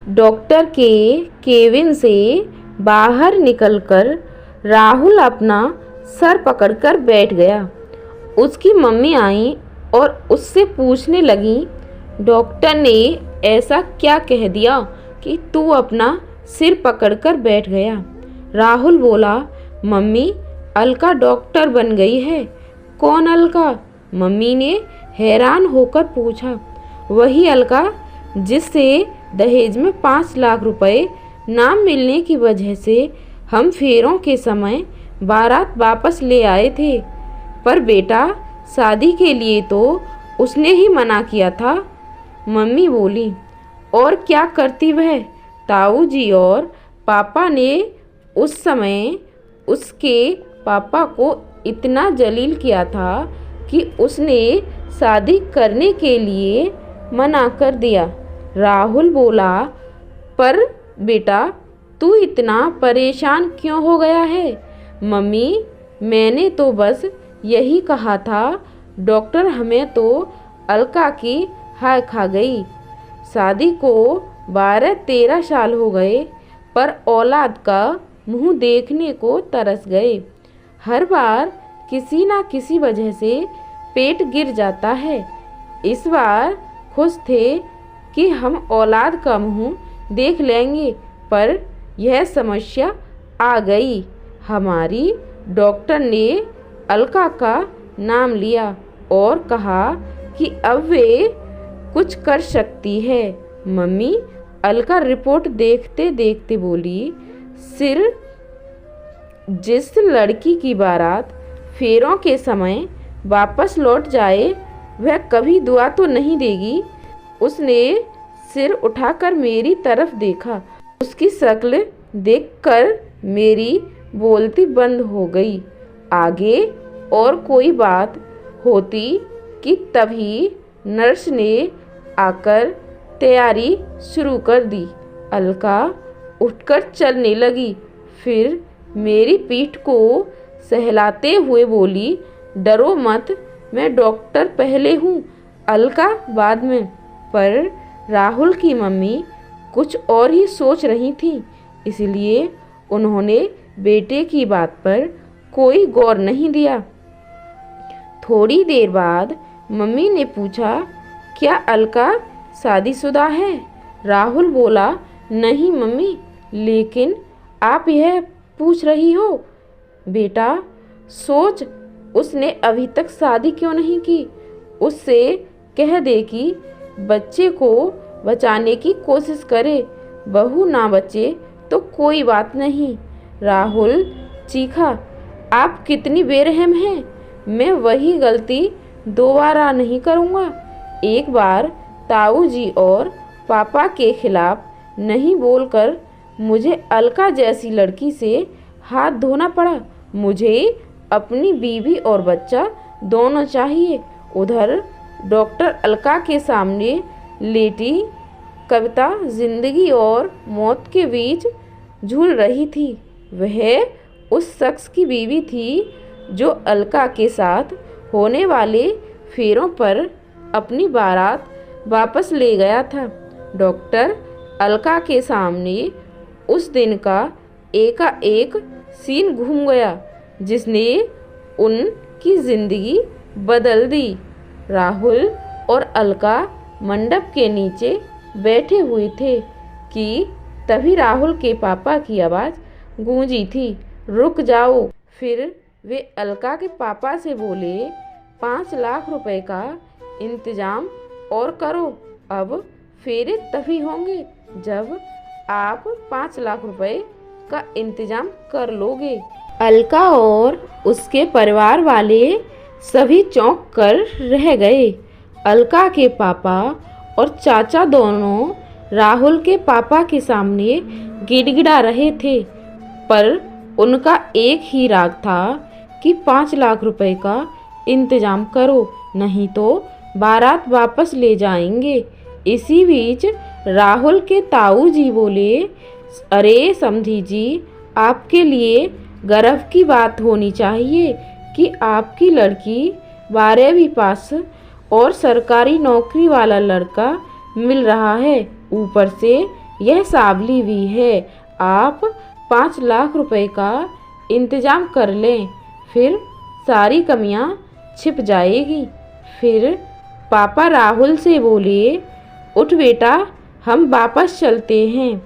Doctor के cabin से बाहर निकलकर राहुल अपना सर पकड़कर बैठ गया। उसकी मम्मी आई और उससे पूछने लगी, डॉक्टर ने ऐसा क्या कह दिया कि तू अपना सिर पकड़कर बैठ गया? राहुल बोला, मम्मी, अलका डॉक्टर बन गई है। कौन अलका? मम्मी ने हैरान होकर पूछा। वही अलका जिससे दहेज में 5 लाख रुपए ना मिलने की वजह से हम फेरों के समय बारात वापस ले आए थे। पर बेटा, शादी के लिए तो उसने ही मना किया था। मम्मी बोली, और क्या करती वह? ताऊ जी और पापा ने उस समय उसके पापा को इतना जलील किया था कि उसने शादी करने के लिए मना कर दिया। राहुल बोला, पर बेटा, तू इतना परेशान क्यों हो गया है? मम्मी, मैंने तो बस यही कहा था। डॉक्टर हमें तो अलका की हाय खा गई। शादी को 12-13 साल हो गए, पर औलाद का मुंह देखने को तरस गए। हर बार किसी ना किसी वजह से पेट गिर जाता है। इस बार खुश थे कि हम औलाद का मुंह देख लेंगे, पर यह समस्या आ गई। हमारी डॉक्टर ने अलका का नाम लिया और कहा कि अब वे कुछ कर सकती है। मम्मी अलका रिपोर्ट देखते देखते बोली, सिर जिस लड़की की बारात फेरों के समय वापस लौट जाए वह कभी दुआ तो नहीं देगी। उसने सिर उठाकर मेरी तरफ देखा। उसकी शक्ल देखकर मेरी बोलती बंद हो गई। आगे और कोई बात होती कि तभी नर्स ने आकर तैयारी शुरू कर दी। अलका उठकर चलने लगी, फिर मेरी पीठ को सहलाते हुए बोली, डरो मत, मैं डॉक्टर पहले हूँ, अलका बाद में। पर राहुल की मम्मी कुछ और ही सोच रही थी, इसलिए उन्होंने बेटे की बात पर कोई गौर नहीं दिया। थोड़ी देर बाद मम्मी ने पूछा, क्या अलका शादीशुदा है? राहुल बोला, नहीं मम्मी, लेकिन आप यह पूछ रही हो? बेटा सोच, उसने अभी तक शादी क्यों नहीं की? उससे कह दे कि बच्चे को बचाने की कोशिश करे। बहू ना बचे तो कोई बात नहीं। राहुल चीखा, आप कितनी बेरहम हैं। मैं वही गलती दोबारा नहीं करूँगा। एक बार ताऊ जी और पापा के खिलाफ नहीं बोलकर मुझे अलका जैसी लड़की से हाथ धोना पड़ा। मुझे अपनी बीवी और बच्चा दोनों चाहिए। उधर डॉक्टर अलका के सामने लेटी कविता जिंदगी और मौत के बीच झूल रही थी। वह उस शख्स की बीवी थी जो अलका के साथ होने वाले फेरों पर अपनी बारात वापस ले गया था। डॉक्टर अलका के सामने उस दिन का एकाएक सीन घूम गया जिसने उनकी जिंदगी बदल दी। राहुल और अलका मंडप के नीचे बैठे हुए थे कि तभी राहुल के पापा की आवाज़ गूंजी थी, रुक जाओ। फिर वे अलका के पापा से बोले, 5 लाख रुपए का इंतजाम और करो। अब फेरे तभी होंगे जब आप 5 लाख रुपए का इंतजाम कर लोगे। अलका और उसके परिवार वाले सभी चौंक कर रह गए। अलका के पापा और चाचा दोनों राहुल के पापा के सामने गिड़गिड़ा रहे थे, पर उनका एक ही राग था कि 5 लाख रुपए का इंतजाम करो, नहीं तो बारात वापस ले जाएंगे। इसी बीच राहुल के ताऊ जी बोले, अरे समधी जी, आपके लिए गर्व की बात होनी चाहिए कि आपकी लड़की 12वीं पास और सरकारी नौकरी वाला लड़का मिल रहा है। ऊपर से यह सावली भी है। आप 5 लाख रुपए का इंतजाम कर लें, फिर सारी कमियां छिप जाएगी। फिर पापा राहुल से बोले, उठ बेटा, हम वापस चलते हैं।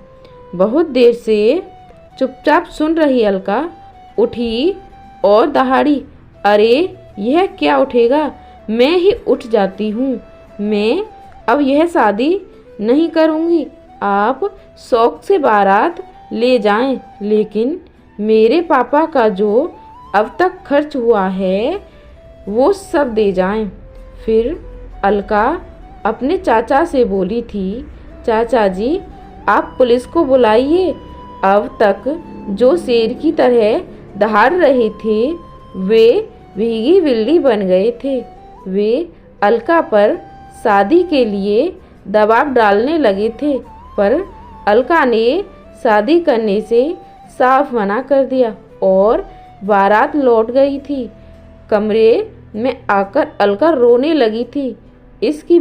बहुत देर से चुपचाप सुन रही अलका उठी और दहाड़ी, अरे यह क्या उठेगा, मैं ही उठ जाती हूँ। मैं अब यह शादी नहीं करूँगी। आप शौक से बारात ले जाएं, लेकिन मेरे पापा का जो अब तक खर्च हुआ है वो सब दे जाएं। फिर अलका अपने चाचा से बोली थी, चाचा जी आप पुलिस को बुलाइए। अब तक जो शेर की तरह दहाड़ रहे थे वे भीगी बिल्ली बन गए थे। वे अलका पर शादी के लिए दबाव डालने लगे थे, पर अलका ने शादी करने से साफ मना कर दिया और बारात लौट गई थी। कमरे में आकर अलका रोने लगी थी। उसकी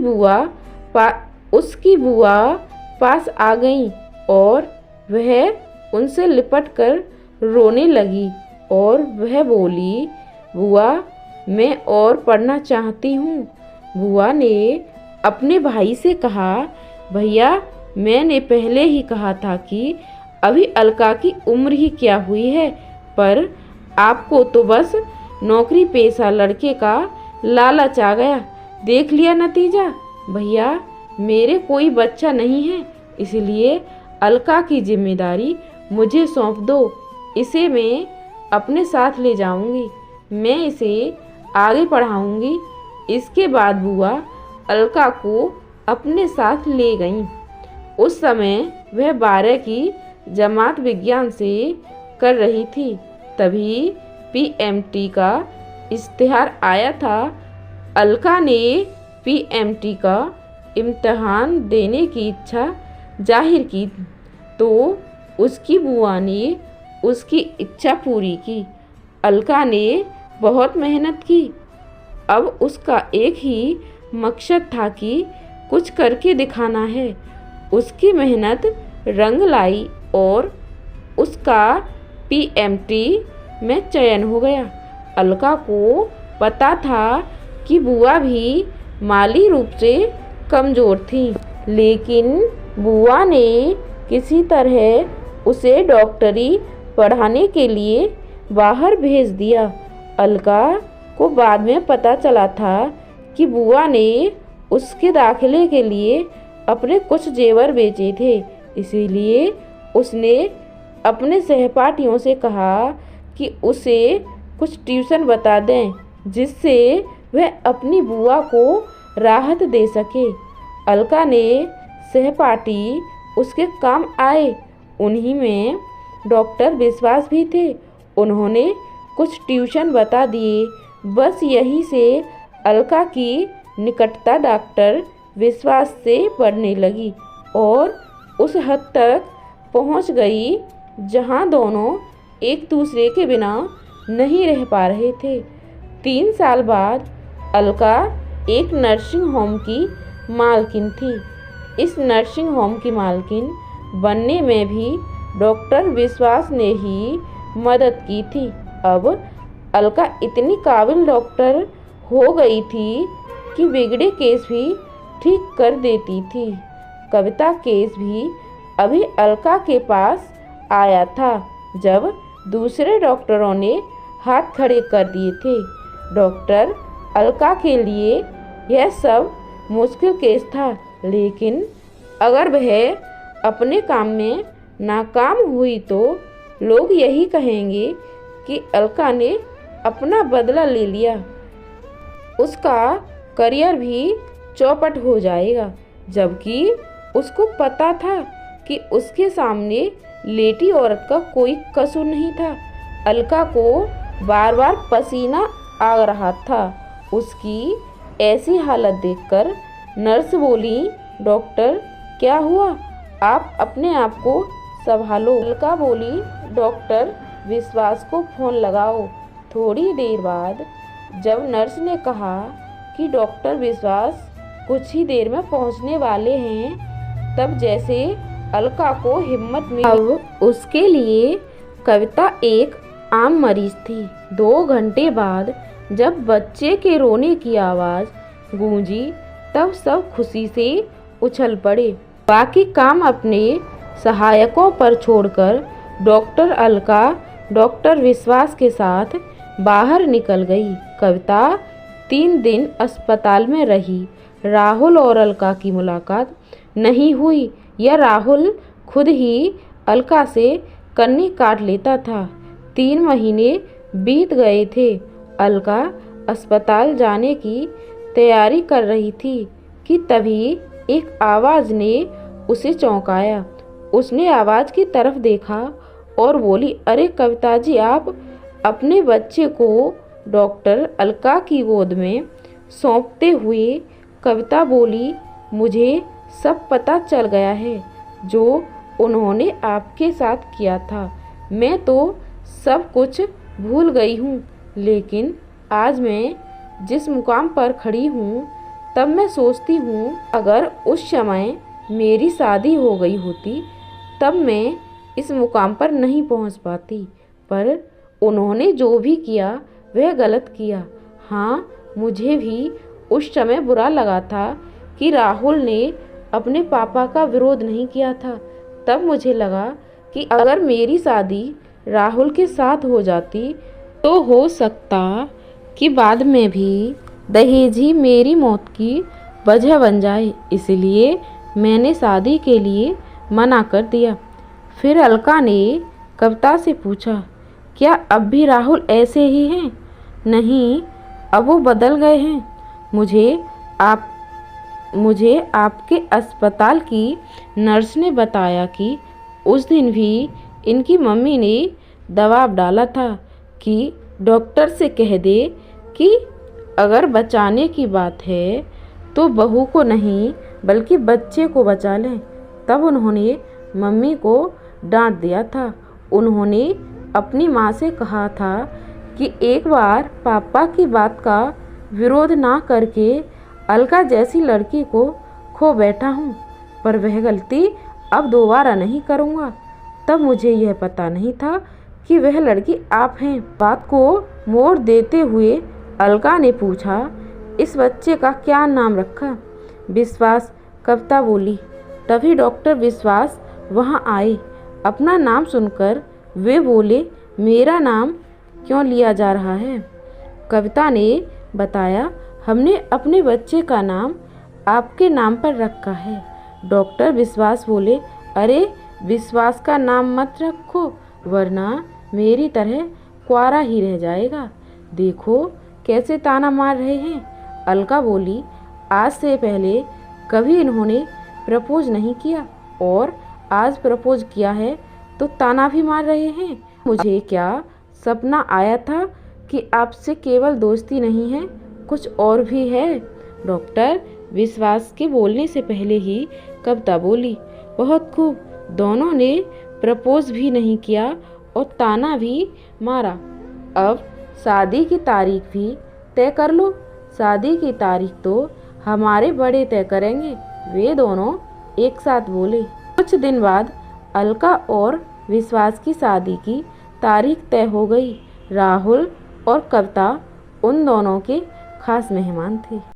बुआ पास आ गई और वह उनसे लिपट कर रोने लगी और वह बोली, बुआ मैं और पढ़ना चाहती हूँ। बुआ ने अपने भाई से कहा, भैया मैंने पहले ही कहा था कि अभी अलका की उम्र ही क्या हुई है, पर आपको तो बस नौकरी पेशा लड़के का लालच आ गया। देख लिया नतीजा। भैया मेरे कोई बच्चा नहीं है, इसलिए अलका की जिम्मेदारी मुझे सौंप दो। इसे मैं अपने साथ ले जाऊंगी, मैं इसे आगे पढ़ाऊंगी। इसके बाद बुआ अलका को अपने साथ ले गईं। उस समय वह 12 की जमात विज्ञान से कर रही थी। तभी पीएमटी का इश्तिहार आया था। अलका ने पीएमटी का इम्तिहान देने की इच्छा जाहिर की तो उसकी बुआ ने उसकी इच्छा पूरी की। अलका ने बहुत मेहनत की। अब उसका एक ही मकसद था कि कुछ करके दिखाना है। उसकी मेहनत रंग लाई और उसका पीएमटी में चयन हो गया। अलका को पता था कि बुआ भी माली रूप से कमज़ोर थी, लेकिन बुआ ने किसी तरह उसे डॉक्टरी पढ़ाने के लिए बाहर भेज दिया। अलका को बाद में पता चला था कि बुआ ने उसके दाखिले के लिए अपने कुछ जेवर बेचे थे, इसीलिए उसने अपने सहपाठियों से कहा कि उसे कुछ ट्यूशन बता दें, जिससे वह अपनी बुआ को राहत दे सके। अलका ने सहपाठी उसके काम आए। उन्हीं में डॉक्टर विश्वास भी थे। उन्होंने कुछ ट्यूशन बता दिए। बस यही से अलका की निकटता डॉक्टर विश्वास से बढ़ने लगी और उस हद तक पहुंच गई जहां दोनों एक दूसरे के बिना नहीं रह पा रहे थे। 3 साल बाद अलका एक नर्सिंग होम की मालकिन थी। इस नर्सिंग होम की मालकिन बनने में भी डॉक्टर विश्वास ने ही मदद की थी। अब अलका इतनी काबिल डॉक्टर हो गई थी कि बिगड़े केस भी ठीक कर देती थी। कविता केस भी अभी अलका के पास आया था जब दूसरे डॉक्टरों ने हाथ खड़े कर दिए थे। डॉक्टर अलका के लिए यह सब मुश्किल केस था, लेकिन अगर वह अपने काम में नाकाम हुई तो लोग यही कहेंगे कि अलका ने अपना बदला ले लिया। उसका करियर भी चौपट हो जाएगा, जबकि उसको पता था कि उसके सामने लेटी औरत का कोई कसूर नहीं था। अलका को बार बार पसीना आ रहा था। उसकी ऐसी हालत देखकर नर्स बोली, डॉक्टर क्या हुआ, आप अपने आप को संभालो। अलका बोली, डॉक्टर विश्वास को फ़ोन लगाओ। थोड़ी देर बाद जब नर्स ने कहा कि डॉक्टर विश्वास कुछ ही देर में पहुंचने वाले हैं, तब जैसे अलका को हिम्मत मिली। अब उसके लिए कविता एक आम मरीज थी। 2 घंटे बाद जब बच्चे के रोने की आवाज़ गूंजी तब सब खुशी से उछल पड़े। बाकी काम अपने सहायकों पर छोड़कर डॉक्टर अलका डॉक्टर विश्वास के साथ बाहर निकल गई। कविता 3 दिन अस्पताल में रही। राहुल और अलका की मुलाकात नहीं हुई या राहुल खुद ही अलका से कन्नी काट लेता था। 3 महीने बीत गए थे। अलका अस्पताल जाने की तैयारी कर रही थी कि तभी एक आवाज़ ने उसे चौंकाया। उसने आवाज़ की तरफ देखा और बोली, अरे कविता जी, आप अपने बच्चे को डॉक्टर अलका की गोद में सौंपते हुए। कविता बोली, मुझे सब पता चल गया है जो उन्होंने आपके साथ किया था। मैं तो सब कुछ भूल गई हूँ, लेकिन आज मैं जिस मुकाम पर खड़ी हूँ तब मैं सोचती हूँ अगर उस समय मेरी शादी हो गई होती तब मैं इस मुकाम पर नहीं पहुँच पाती। पर उन्होंने जो भी किया वह गलत किया। हाँ, मुझे भी उस समय बुरा लगा था कि राहुल ने अपने पापा का विरोध नहीं किया था। तब मुझे लगा कि अगर मेरी शादी राहुल के साथ हो जाती तो हो सकता कि बाद में भी दहेज ही मेरी मौत की वजह बन जाए। इसलिए मैंने शादी के लिए मना कर दिया। फिर अलका ने कविता से पूछा, क्या अब भी राहुल ऐसे ही हैं? नहीं, अब वो बदल गए हैं। मुझे आपके अस्पताल की नर्स ने बताया कि उस दिन भी इनकी मम्मी ने दबाव डाला था कि डॉक्टर से कह दे कि अगर बचाने की बात है तो बहू को नहीं बल्कि बच्चे को बचा लें। तब उन्होंने मम्मी को डांट दिया था। उन्होंने अपनी माँ से कहा था कि एक बार पापा की बात का विरोध ना करके अलका जैसी लड़की को खो बैठा हूँ, पर वह गलती अब दोबारा नहीं करूँगा। तब मुझे यह पता नहीं था कि वह लड़की आप हैं। बात को मोड़ देते हुए अलका ने पूछा, इस बच्चे का क्या नाम रखा? विश्वास, कविता बोली। तभी डॉक्टर विश्वास वहाँ आए। अपना नाम सुनकर वे बोले, मेरा नाम क्यों लिया जा रहा है? कविता ने बताया, हमने अपने बच्चे का नाम आपके नाम पर रखा है। डॉक्टर विश्वास बोले, अरे विश्वास का नाम मत रखो वरना मेरी तरह कुंवारा ही रह जाएगा। देखो कैसे ताना मार रहे हैं। अलका बोली, आज से पहले कभी इन्होंने प्रपोज नहीं किया और आज प्रपोज किया है तो ताना भी मार रहे हैं। मुझे क्या सपना आया था कि आपसे केवल दोस्ती नहीं है, कुछ और भी है। डॉक्टर विश्वास के बोलने से पहले ही कविता बोली, बहुत खूब। दोनों ने प्रपोज भी नहीं किया और ताना भी मारा। अब शादी की तारीख भी तय कर लो। शादी की तारीख तो हमारे बड़े तय करेंगे, वे दोनों एक साथ बोले। कुछ दिन बाद अलका और विश्वास की शादी की तारीख तय हो गई। राहुल और कविता उन दोनों के खास मेहमान थे।